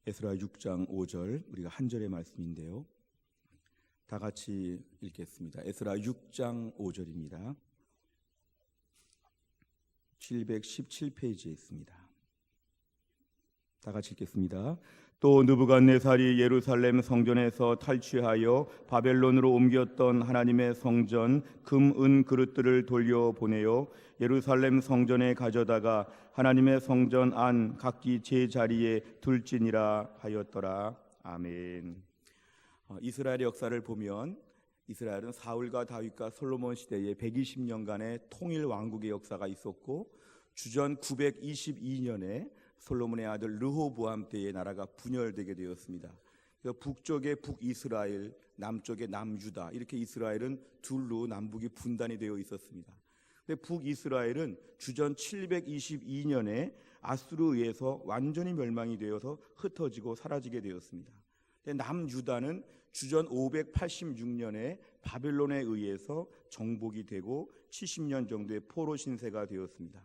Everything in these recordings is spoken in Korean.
에스라 6장 5절, 우리가 한 절의 말씀인데요. 다 같이 읽겠습니다. 에스라 6장 5절입니다. 717페이지에 있습니다. 다 같이 읽겠습니다. 또 느부갓네살이 예루살렘 성전에서 탈취하여 바벨론으로 옮겼던 하나님의 성전 금, 은 그릇들을 돌려보내어 예루살렘 성전에 가져다가 하나님의 성전 안 각기 제 자리에 둘지니라 하였더라. 아멘. 이스라엘의 역사를 보면 이스라엘은 사울과 다윗과 솔로몬 시대에 120년간의 통일 왕국의 역사가 있었고, 주전 922년에 솔로몬의 아들 르호보암 때에 나라가 분열되게 되었습니다. 그래서 북쪽의 북이스라엘, 남쪽의 남유다, 이렇게 이스라엘은 둘로 남북이 분단이 되어 있었습니다. 근데 북이스라엘은 주전 722년에 아수르에 의해서 완전히 멸망이 되어서 흩어지고 사라지게 되었습니다. 근데 남유다는 주전 586년에 바벨론에 의해서 정복이 되고 70년 정도의 포로 신세가 되었습니다.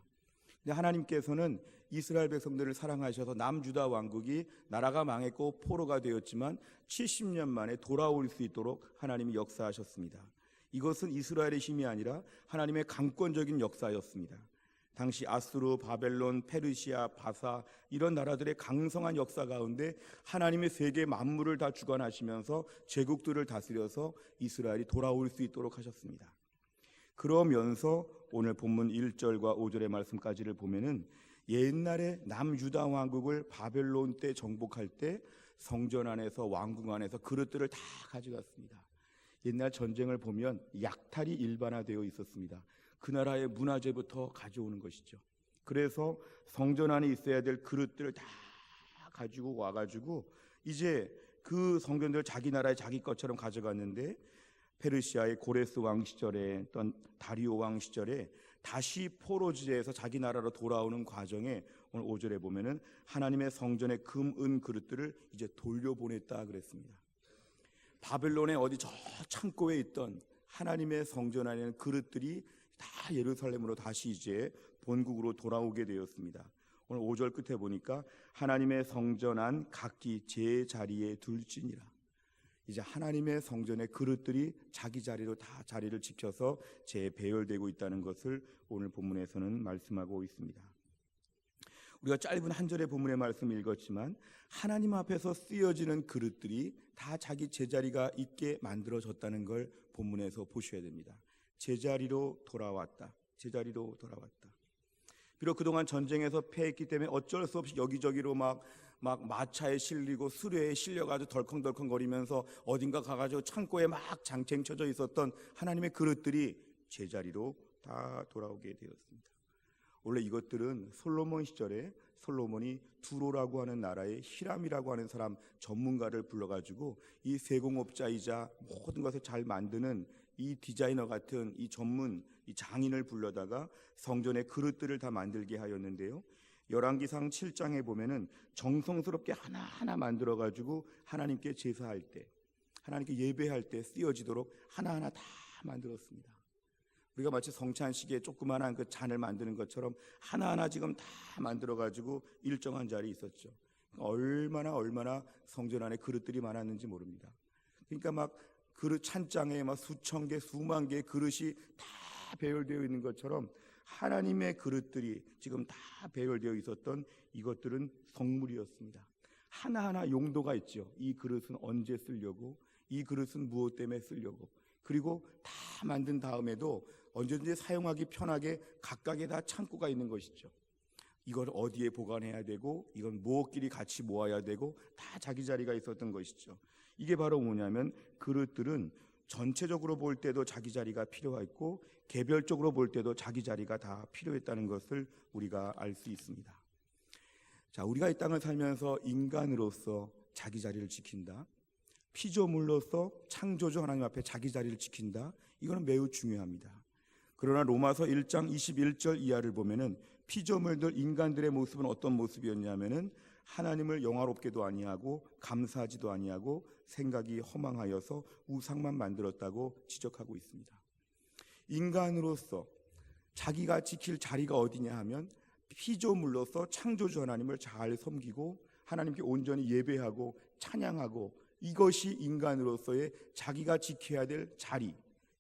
근데 하나님께서는 이스라엘 백성들을 사랑하셔서 남유다 왕국이 나라가 망했고 포로가 되었지만 70년 만에 돌아올 수 있도록 하나님이 역사하셨습니다. 이것은 이스라엘의 힘이 아니라 하나님의 강권적인 역사였습니다. 당시 아수르, 바벨론, 페르시아, 바사 이런 나라들의 강성한 역사 가운데 하나님의 세계 만물을 다 주관하시면서 제국들을 다스려서 이스라엘이 돌아올 수 있도록 하셨습니다. 그러면서 오늘 본문 1절과 5절의 말씀까지를 보면은 옛날에 남유다 왕국을 바벨론 때 정복할 때 성전 안에서 왕궁 안에서 그릇들을 다 가져갔습니다. 옛날 전쟁을 보면 약탈이 일반화되어 있었습니다. 그 나라의 문화재부터 가져오는 것이죠. 그래서 성전 안에 있어야 될 그릇들을 다 가지고 와가지고 이제 그 성전들을 자기 나라의 자기 것처럼 가져갔는데, 페르시아의 고레스 왕 시절에 또는 다리오 왕 시절에 다시 포로지에서 자기 나라로 돌아오는 과정에 오늘 5절에 보면은 하나님의 성전의 금, 은 그릇들을 이제 돌려보냈다 그랬습니다. 바벨론의 어디 저 창고에 있던 하나님의 성전 안에는 그릇들이 다 예루살렘으로 다시 이제 본국으로 돌아오게 되었습니다. 오늘 5절 끝에 보니까 하나님의 성전 안 각기 제 자리에 둘지니라. 이제 하나님의 성전의 그릇들이 자기 자리로 다 자리를 지켜서 재배열되고 있다는 것을 오늘 본문에서는 말씀하고 있습니다. 우리가 짧은 한 절의 본문의 말씀을 읽었지만 하나님 앞에서 쓰여지는 그릇들이 다 자기 제자리가 있게 만들어졌다는 걸 본문에서 보셔야 됩니다. 제자리로 돌아왔다. 제자리로 돌아왔다. 비록 그동안 전쟁에서 패했기 때문에 어쩔 수 없이 여기저기로 막 마차에 실리고 수레에 실려가지고 덜컹덜컹 거리면서 어딘가 가가지고 창고에 막 장쟁쳐져 있었던 하나님의 그릇들이 제자리로 다 돌아오게 되었습니다. 원래 이것들은 솔로몬 시절에 솔로몬이 두로라고 하는 나라의 히람이라고 하는 사람 전문가를 불러가지고 이 세공업자이자 모든 것을 잘 만드는 이 디자이너 같은 이 전문 이 장인을 불러다가 성전의 그릇들을 다 만들게 하였는데요. 열왕기상 7장에 보면은 정성스럽게 하나하나 만들어가지고 하나님께 제사할 때, 하나님께 예배할 때 쓰여지도록 하나하나 다 만들었습니다. 우리가 마치 성찬식에 조그만한 그 잔을 만드는 것처럼 하나하나 지금 다 만들어가지고 일정한 자리에 있었죠. 얼마나 성전 안에 그릇들이 많았는지 모릅니다. 그러니까 막 그릇 찬장에 막 수천 개, 수만 개의 그릇이 다 배열되어 있는 것처럼 하나님의 그릇들이 지금 다 배열되어 있었던 이것들은 성물이었습니다. 하나하나 용도가 있죠. 이 그릇은 언제 쓰려고, 이 그릇은 무엇 때문에 쓰려고, 그리고 다 만든 다음에도 언제든지 사용하기 편하게 각각의 다 창고가 있는 것이죠. 이걸 어디에 보관해야 되고 이건 무엇끼리 같이 모아야 되고 다 자기 자리가 있었던 것이죠. 이게 바로 뭐냐면 그릇들은 전체적으로 볼 때도 자기 자리가 필요했고 개별적으로 볼 때도 자기 자리가 다 필요했다는 것을 우리가 알 수 있습니다. 자, 우리가 이 땅을 살면서 인간으로서 자기 자리를 지킨다, 피조물로서 창조주 하나님 앞에 자기 자리를 지킨다, 이거는 매우 중요합니다. 그러나 로마서 1장 21절 이하를 보면은 피조물들 인간들의 모습은 어떤 모습이었냐면은 하나님을 영화롭게도 아니하고 감사하지도 아니하고 생각이 허망하여서 우상만 만들었다고 지적하고 있습니다. 인간으로서 자기가 지킬 자리가 어디냐 하면 피조물로서 창조주 하나님을 잘 섬기고 하나님께 온전히 예배하고 찬양하고, 이것이 인간으로서의 자기가 지켜야 될 자리,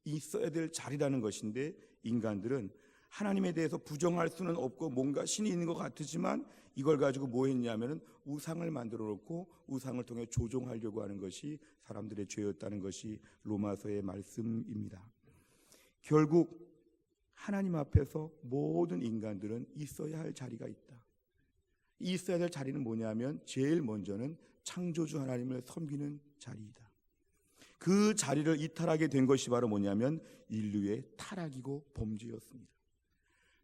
있어야 될 자리라는 것인데, 인간들은 하나님에 대해서 부정할 수는 없고 뭔가 신이 있는 것 같지만 이걸 가지고 뭐 했냐면은 우상을 만들어 놓고 우상을 통해 조종하려고 하는 것이 사람들의 죄였다는 것이 로마서의 말씀입니다. 결국 하나님 앞에서 모든 인간들은 있어야 할 자리가 있다. 있어야 될 자리는 뭐냐면 제일 먼저는 창조주 하나님을 섬기는 자리이다. 그 자리를 이탈하게 된 것이 바로 뭐냐면 인류의 타락이고 범죄였습니다.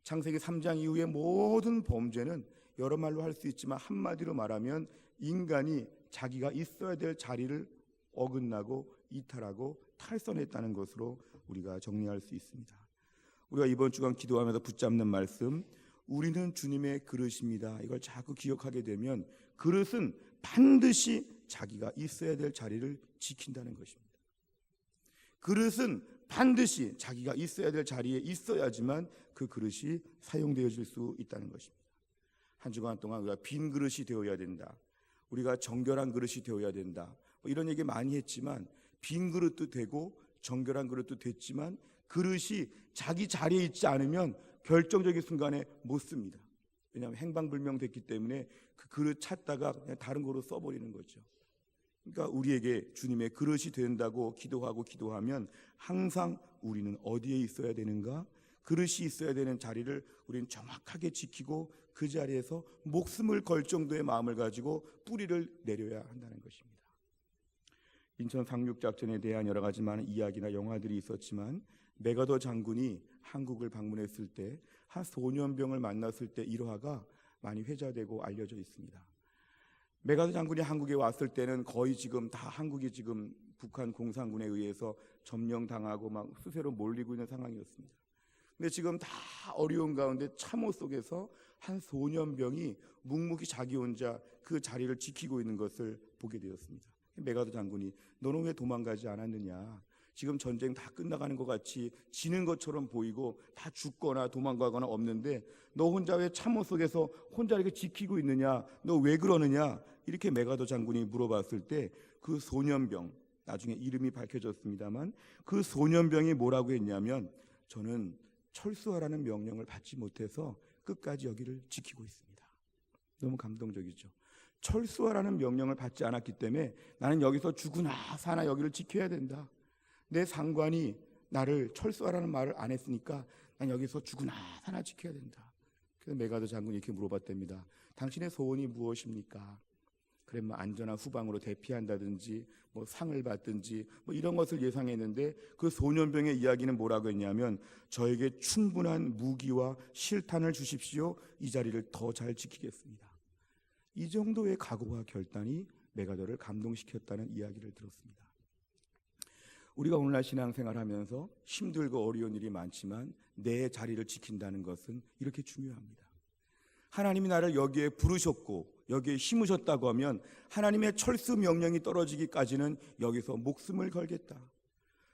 창세기 3장 이후의 모든 범죄는 여러 말로 할 수 있지만 한마디로 말하면 인간이 자기가 있어야 될 자리를 어긋나고 이탈하고 탈선했다는 것으로 우리가 정리할 수 있습니다. 우리가 이번 주간 기도하면서 붙잡는 말씀, 우리는 주님의 그릇입니다. 이걸 자꾸 기억하게 되면 그릇은 반드시 자기가 있어야 될 자리를 지킨다는 것입니다. 그릇은 반드시 자기가 있어야 될 자리에 있어야지만 그 그릇이 사용되어질 수 있다는 것입니다. 한 주간 동안 우리가 빈 그릇이 되어야 된다, 우리가 정결한 그릇이 되어야 된다, 이런 얘기 많이 했지만 빈 그릇도 되고 정결한 그릇도 됐지만 그릇이 자기 자리에 있지 않으면 결정적인 순간에 못 씁니다. 왜냐하면 행방불명됐기 때문에 그 그릇 찾다가 그냥 다른 거로 써버리는 거죠. 그러니까 우리에게 주님의 그릇이 된다고 기도하면 항상 우리는 어디에 있어야 되는가? 그릇이 있어야 되는 자리를 우리는 정확하게 지키고 그 자리에서 목숨을 걸 정도의 마음을 가지고 뿌리를 내려야 한다는 것입니다. 인천 상륙작전에 대한 여러 가지 많은 이야기나 영화들이 있었지만 메가더 장군이 한국을 방문했을 때 한 소년병을 만났을 때 일화가 많이 회자되고 알려져 있습니다. 메가더 장군이 한국에 왔을 때는 거의 지금 다 한국이 지금 북한 공산군에 의해서 점령당하고 막 수세로 몰리고 있는 상황이었습니다. 근데 지금 다 어려운 가운데 참호 속에서 한 소년병이 묵묵히 자기 혼자 그 자리를 지키고 있는 것을 보게 되었습니다. 메가더 장군이 너는 왜 도망가지 않았느냐? 지금 전쟁 다 끝나가는 것 같이 지는 것처럼 보이고 다 죽거나 도망가거나 없는데 너 혼자 왜 참호 속에서 혼자 이렇게 지키고 있느냐? 너 왜 그러느냐? 이렇게 메가더 장군이 물어봤을 때 그 소년병, 나중에 이름이 밝혀졌습니다만 그 소년병이 뭐라고 했냐면 저는 철수하라는 명령을 받지 못해서 끝까지 여기를 지키고 있습니다. 너무 감동적이죠. 철수하라는 명령을 받지 않았기 때문에 나는 여기서 죽으나 사나 여기를 지켜야 된다. 내 상관이 나를 철수하라는 말을 안 했으니까 난 여기서 죽으나 사나 지켜야 된다. 그래서 메가더 장군이 이렇게 물어봤답니다. 당신의 소원이 무엇입니까? 그래 뭐 안전한 후방으로 대피한다든지 뭐 상을 받든지 뭐 이런 것을 예상했는데 그 소년병의 이야기는 뭐라고 했냐면 저에게 충분한 무기와 실탄을 주십시오. 이 자리를 더 잘 지키겠습니다. 이 정도의 각오와 결단이 메가더를 감동시켰다는 이야기를 들었습니다. 우리가 오늘날 신앙생활하면서 힘들고 어려운 일이 많지만 내 자리를 지킨다는 것은 이렇게 중요합니다. 하나님이 나를 여기에 부르셨고 여기에 심으셨다고 하면 하나님의 철수 명령이 떨어지기까지는 여기서 목숨을 걸겠다.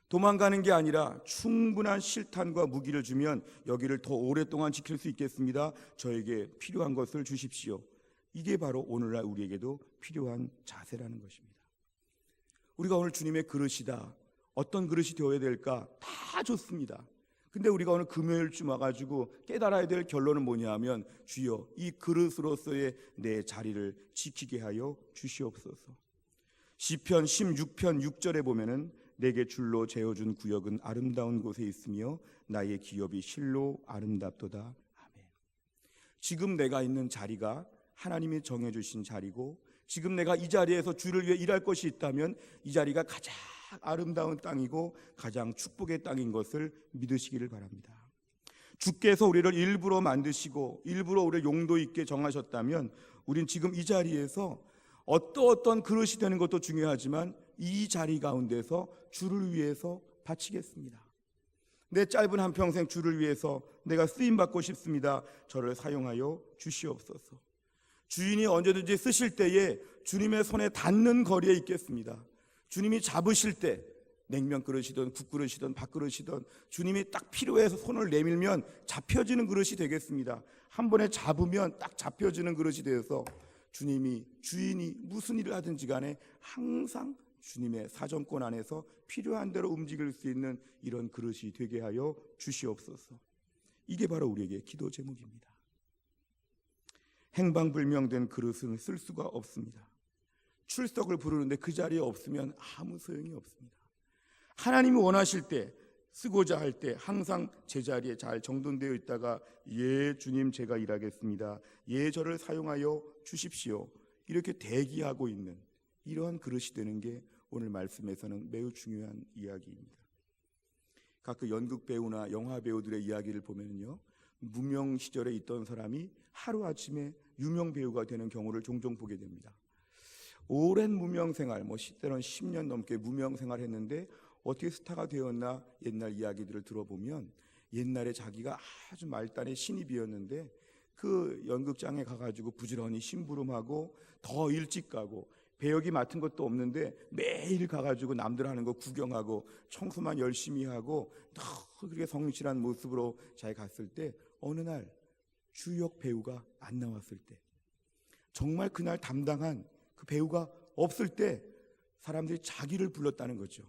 도망가는 게 아니라 충분한 실탄과 무기를 주면 여기를 더 오랫동안 지킬 수 있겠습니다. 저에게 필요한 것을 주십시오. 이게 바로 오늘날 우리에게도 필요한 자세라는 것입니다. 우리가 오늘 주님의 그릇이다. 어떤 그릇이 되어야 될까? 다 좋습니다. 근데 우리가 오늘 금요일쯤 와가지고 깨달아야 될 결론은 뭐냐 하면 주여 이 그릇으로서의 내 자리를 지키게 하여 주시옵소서. 시편 16편 6절에 보면은 내게 줄로 재어준 구역은 아름다운 곳에 있으며 나의 기업이 실로 아름답도다. 아멘. 지금 내가 있는 자리가 하나님이 정해주신 자리고 지금 내가 이 자리에서 주를 위해 일할 것이 있다면 이 자리가 가장 아름다운 땅이고 가장 축복의 땅인 것을 믿으시기를 바랍니다. 주께서 우리를 일부러 만드시고 일부러 우리를 용도 있게 정하셨다면 우린 지금 이 자리에서 어떤 그릇이 되는 것도 중요하지만 이 자리 가운데서 주를 위해서 바치겠습니다. 내 짧은 한평생 주를 위해서 내가 쓰임받고 싶습니다. 저를 사용하여 주시옵소서. 주인이 언제든지 쓰실 때에 주님의 손에 닿는 거리에 있겠습니다. 주님이 잡으실 때 냉면 그릇이든 국 그릇이든 밥 그릇이든 주님이 딱 필요해서 손을 내밀면 잡혀지는 그릇이 되겠습니다. 한 번에 잡으면 딱 잡혀지는 그릇이 되어서 주님이 주인이 무슨 일을 하든지 간에 항상 주님의 사정권 안에서 필요한 대로 움직일 수 있는 이런 그릇이 되게 하여 주시옵소서. 이게 바로 우리에게 기도 제목입니다. 행방불명된 그릇은 쓸 수가 없습니다. 출석을 부르는데 그 자리에 없으면 아무 소용이 없습니다. 하나님이 원하실 때, 쓰고자 할 때 항상 제자리에 잘 정돈되어 있다가 예 주님 제가 일하겠습니다, 예 저를 사용하여 주십시오, 이렇게 대기하고 있는 이러한 그릇이 되는 게 오늘 말씀에서는 매우 중요한 이야기입니다. 각 그 연극 배우나 영화 배우들의 이야기를 보면요, 무명 시절에 있던 사람이 하루아침에 유명 배우가 되는 경우를 종종 보게 됩니다. 오랜 무명 생활, 때로는 10년 넘게 무명 생활했는데 어떻게 스타가 되었나 옛날 이야기들을 들어보면 옛날에 자기가 아주 말단의 신입이었는데 그 연극장에 가가지고 부지런히 심부름하고 더 일찍 가고 배역이 맡은 것도 없는데 매일 가가지고 남들 하는 거 구경하고 청소만 열심히 하고 더 그렇게 성실한 모습으로 잘 갔을 때 어느 날 주역 배우가 안 나왔을 때, 정말 그날 담당한 그 배우가 없을 때 사람들이 자기를 불렀다는 거죠.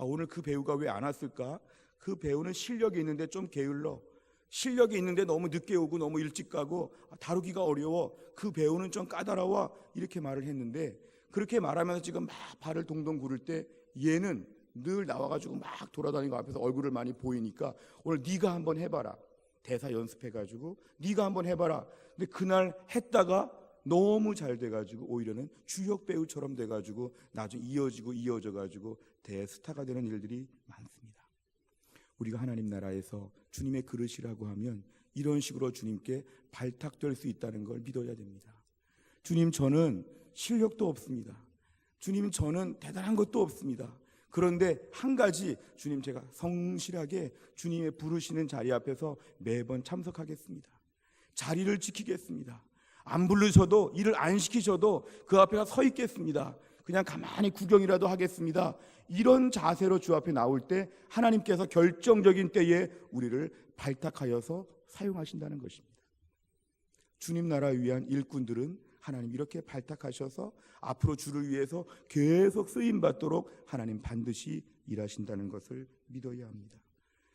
오늘 그 배우가 왜 안 왔을까? 그 배우는 실력이 있는데 좀 게을러, 실력이 있는데 너무 늦게 오고 너무 일찍 가고 다루기가 어려워, 그 배우는 좀 까다로워, 이렇게 말을 했는데, 그렇게 말하면서 지금 막 발을 동동 구를 때 얘는 늘 나와가지고 막 돌아다니고 앞에서 얼굴을 많이 보이니까 오늘 네가 한번 해봐라, 대사 연습해가지고 네가 한번 해봐라. 근데 그날 했다가 너무 잘 돼가지고 오히려는 주역 배우처럼 돼가지고 나중에 이어져가지고 대스타가 되는 일들이 많습니다. 우리가 하나님 나라에서 주님의 그릇이라고 하면 이런 식으로 주님께 발탁될 수 있다는 걸 믿어야 됩니다. 주님, 저는 실력도 없습니다. 주님, 저는 대단한 것도 없습니다. 그런데 한 가지, 주님, 제가 성실하게 주님의 부르시는 자리 앞에서 매번 참석하겠습니다. 자리를 지키겠습니다. 안 부르셔도, 일을 안 시키셔도 그 앞에 서 있겠습니다. 그냥 가만히 구경이라도 하겠습니다. 이런 자세로 주 앞에 나올 때 하나님께서 결정적인 때에 우리를 발탁하여서 사용하신다는 것입니다. 주님 나라를 위한 일꾼들은 하나님 이렇게 발탁하셔서 앞으로 주를 위해서 계속 쓰임받도록 하나님 반드시 일하신다는 것을 믿어야 합니다.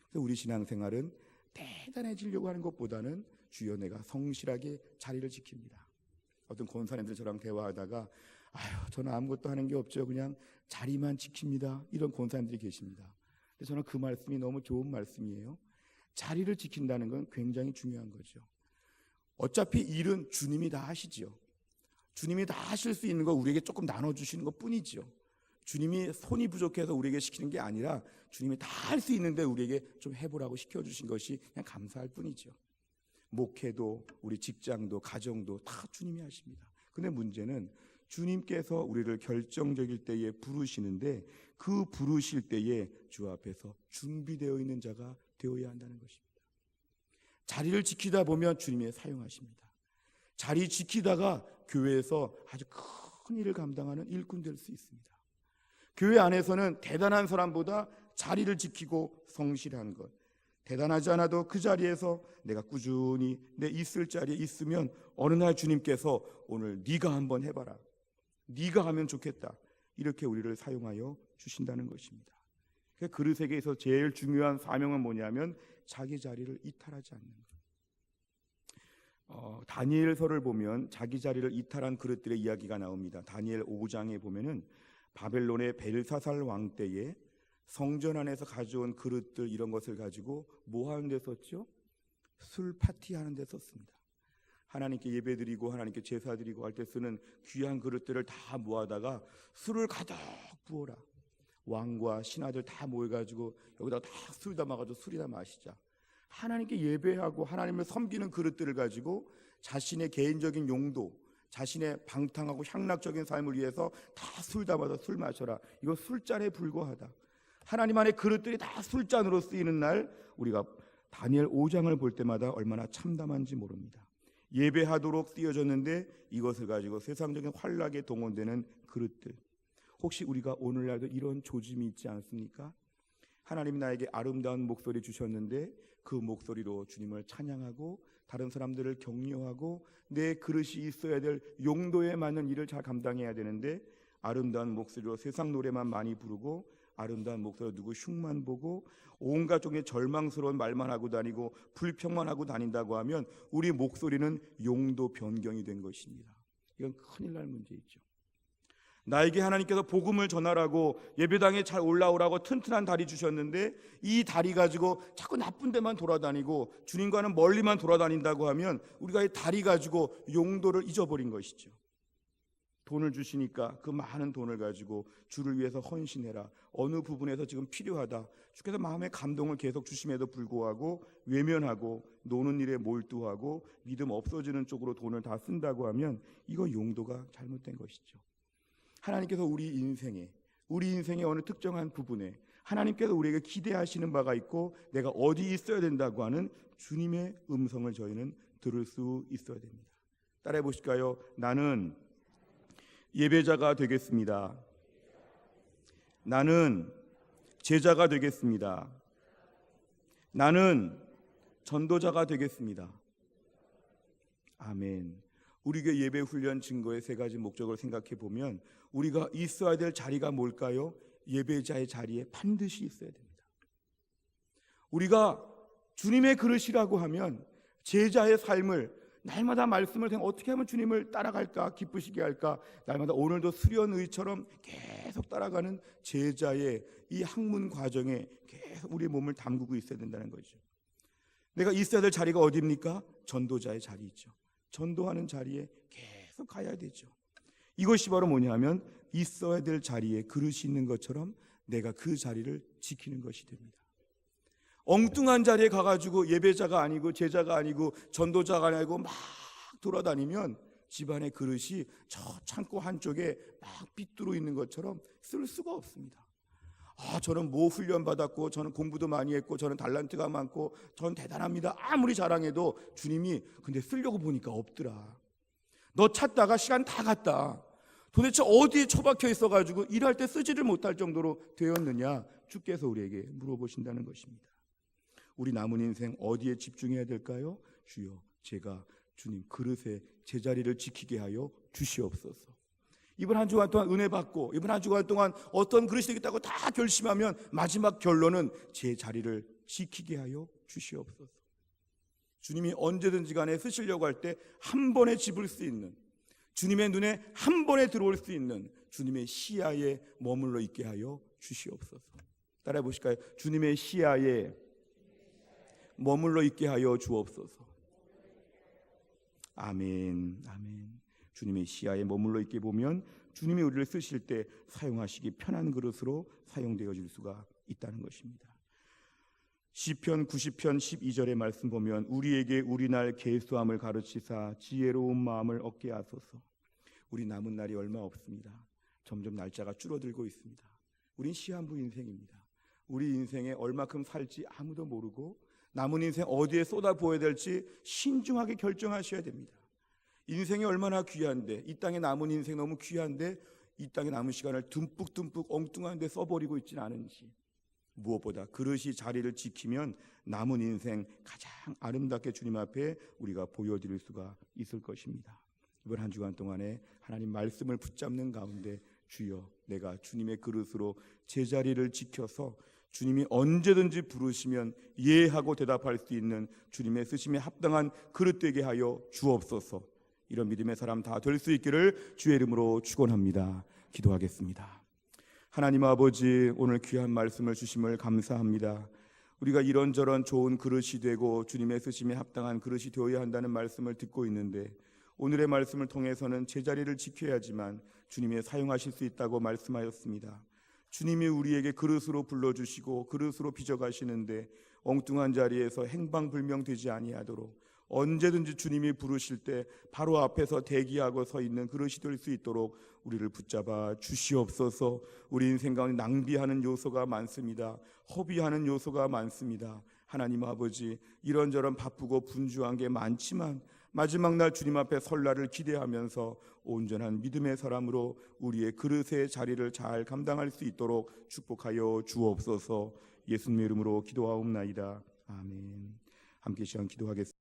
그래서 우리 신앙생활은 대단해지려고 하는 것보다는 주여 내가 성실하게 자리를 지킵니다. 어떤 권사님들 저랑 대화하다가 저는 아무것도 하는 게 없죠, 그냥 자리만 지킵니다, 이런 권사님들이 계십니다. 근데 저는 그 말씀이 너무 좋은 말씀이에요. 자리를 지킨다는 건 굉장히 중요한 거죠. 어차피 일은 주님이 다 하시죠. 주님이 다 하실 수 있는 거 우리에게 조금 나눠주시는 것 뿐이죠. 주님이 손이 부족해서 우리에게 시키는 게 아니라 주님이 다 할 수 있는데 우리에게 좀 해보라고 시켜주신 것이 그냥 감사할 뿐이죠. 목회도 우리 직장도 가정도 다 주님이 하십니다. 근데 문제는 주님께서 우리를 결정적일 때에 부르시는데 그 부르실 때에 주 앞에서 준비되어 있는 자가 되어야 한다는 것입니다. 자리를 지키다 보면 주님이 사용하십니다. 자리 지키다가 교회에서 아주 큰 일을 감당하는 일꾼 될 수 있습니다. 교회 안에서는 대단한 사람보다 자리를 지키고 성실한 것, 대단하지 않아도 그 자리에서 내가 꾸준히 내 있을 자리에 있으면 어느 날 주님께서 오늘 네가 한번 해봐라, 네가 하면 좋겠다, 이렇게 우리를 사용하여 주신다는 것입니다. 그릇에게서 제일 중요한 사명은 뭐냐면 자기 자리를 이탈하지 않는 것. 다니엘서를 보면 자기 자리를 이탈한 그릇들의 이야기가 나옵니다. 다니엘 5장에 보면은 바벨론의 벨사살 왕 때에 성전 안에서 가져온 그릇들 이런 것을 가지고 뭐 하는 데 썼죠? 술 파티하는 데 썼습니다. 하나님께 예배드리고 하나님께 제사드리고 할 때 쓰는 귀한 그릇들을 다 모아다가 술을 가득 부어라. 왕과 신하들 다 모여가지고 여기다가 다 술 담아가지고 술이나 마시자. 하나님께 예배하고 하나님을 섬기는 그릇들을 가지고 자신의 개인적인 용도, 자신의 방탕하고 향락적인 삶을 위해서 다 술 담아서 술 마셔라. 이거 술잔에 불과하다. 하나님 안에 그릇들이 다 술잔으로 쓰이는 날 우리가 다니엘 5장을 볼 때마다 얼마나 참담한지 모릅니다. 예배하도록 쓰여졌는데 이것을 가지고 세상적인 환락에 동원되는 그릇들. 혹시 우리가 오늘날도 이런 조짐이 있지 않습니까? 하나님이 나에게 아름다운 목소리 주셨는데 그 목소리로 주님을 찬양하고 다른 사람들을 격려하고 내 그릇이 있어야 될 용도에 맞는 일을 잘 감당해야 되는데, 아름다운 목소리로 세상 노래만 많이 부르고 아름다운 목소리로 누구 흉만 보고 온갖 종의 절망스러운 말만 하고 다니고 불평만 하고 다닌다고 하면 우리 목소리는 용도 변경이 된 것입니다. 이건 큰일 날 문제이죠. 나에게 하나님께서 복음을 전하라고 예배당에 잘 올라오라고 튼튼한 다리 주셨는데 이 다리 가지고 자꾸 나쁜 데만 돌아다니고 주님과는 멀리만 돌아다닌다고 하면 우리가 이 다리 가지고 용도를 잊어버린 것이죠. 돈을 주시니까 그 많은 돈을 가지고 주를 위해서 헌신해라, 어느 부분에서 지금 필요하다, 주께서 마음의 감동을 계속 주심에도 불구하고 외면하고 노는 일에 몰두하고 믿음 없어지는 쪽으로 돈을 다 쓴다고 하면 이거 용도가 잘못된 것이죠. 하나님께서 우리 인생의 어느 특정한 부분에 하나님께서 우리에게 기대하시는 바가 있고 내가 어디 있어야 된다고 하는 주님의 음성을 저희는 들을 수 있어야 됩니다. 따라해 보실까요? 나는 예배자가 되겠습니다. 나는 제자가 되겠습니다. 나는 전도자가 되겠습니다. 아멘. 우리 교회 예배 훈련 증거의 세 가지 목적을 생각해 보면 우리가 있어야 될 자리가 뭘까요? 예배자의 자리에 반드시 있어야 됩니다. 우리가 주님의 그릇이라고 하면 제자의 삶을 날마다 말씀을 어떻게 하면 주님을 따라갈까, 기쁘시게 할까, 날마다 오늘도 수련의처럼 계속 따라가는 제자의 이 학문 과정에 계속 우리 몸을 담그고 있어야 된다는 거죠. 내가 있어야 될 자리가 어디입니까? 전도자의 자리죠. 전도하는 자리에 계속 가야 되죠. 이것이 바로 뭐냐면 있어야 될 자리에 그릇이 있는 것처럼 내가 그 자리를 지키는 것이 됩니다. 엉뚱한 자리에 가가지고 예배자가 아니고 제자가 아니고 전도자가 아니고 막 돌아다니면 집안의 그릇이 저 창고 한쪽에 막 삐뚤어 있는 것처럼 쓸 수가 없습니다. 저는 뭐 훈련 받았고 저는 공부도 많이 했고 저는 달란트가 많고 저는 대단합니다. 아무리 자랑해도 주님이 근데 쓰려고 보니까 없더라. 너 찾다가 시간 다 갔다. 도대체 어디에 처박혀 있어가지고 일할 때 쓰지를 못할 정도로 되었느냐, 주께서 우리에게 물어보신다는 것입니다. 우리 남은 인생 어디에 집중해야 될까요? 주여, 제가 주님 그릇에 제자리를 지키게 하여 주시옵소서. 이번 한 주간 동안 은혜 받고 이번 한 주간 동안 어떤 그릇이 되겠다고 다 결심하면 마지막 결론은 제 자리를 지키게 하여 주시옵소서. 주님이 언제든지 간에 쓰시려고 할 때 한 번에 집을 수 있는, 주님의 눈에 한 번에 들어올 수 있는 주님의 시야에 머물러 있게 하여 주시옵소서. 따라해 보실까요? 주님의 시야에 머물러 있게 하여 주옵소서. 아멘, 아멘. 주님의 시야에 머물러 있게 보면 주님이 우리를 쓰실 때 사용하시기 편한 그릇으로 사용되어질 수가 있다는 것입니다. 시편 90편 12절의 말씀 보면 우리에게 우리날 계수함을 가르치사 지혜로운 마음을 얻게 하소서. 우리 남은 날이 얼마 없습니다. 점점 날짜가 줄어들고 있습니다. 우린 시한부 인생입니다. 우리 인생에 얼마큼 살지 아무도 모르고 남은 인생 어디에 쏟아부어야 될지 신중하게 결정하셔야 됩니다. 인생이 얼마나 귀한데, 이 땅에 남은 인생 너무 귀한데 이 땅에 남은 시간을 듬뿍듬뿍 엉뚱한 데 써버리고 있지는 않은지, 무엇보다 그릇이 자리를 지키면 남은 인생 가장 아름답게 주님 앞에 우리가 보여드릴 수가 있을 것입니다. 이번 한 주간 동안에 하나님 말씀을 붙잡는 가운데 주여, 내가 주님의 그릇으로 제자리를 지켜서 주님이 언제든지 부르시면 예 하고 대답할 수 있는 주님의 쓰심에 합당한 그릇 되게 하여 주옵소서. 이런 믿음의 사람 다 될 수 있기를 주의 이름으로 축원합니다. 기도하겠습니다. 하나님 아버지, 오늘 귀한 말씀을 주심을 감사합니다. 우리가 이런저런 좋은 그릇이 되고 주님의 쓰심에 합당한 그릇이 되어야 한다는 말씀을 듣고 있는데, 오늘의 말씀을 통해서는 제자리를 지켜야지만 주님의 사용하실 수 있다고 말씀하였습니다. 주님이 우리에게 그릇으로 불러주시고 그릇으로 빚어가시는데 엉뚱한 자리에서 행방불명되지 아니하도록 언제든지 주님이 부르실 때 바로 앞에서 대기하고 서 있는 그릇이 될 수 있도록 우리를 붙잡아 주시옵소서. 우리 인생 가운데 낭비하는 요소가 많습니다. 허비하는 요소가 많습니다. 하나님 아버지, 이런저런 바쁘고 분주한 게 많지만 마지막 날 주님 앞에 설 날을 기대하면서 온전한 믿음의 사람으로 우리의 그릇의 자리를 잘 감당할 수 있도록 축복하여 주옵소서. 예수님의 이름으로 기도하옵나이다. 아멘. 함께 시간 기도하겠습니다.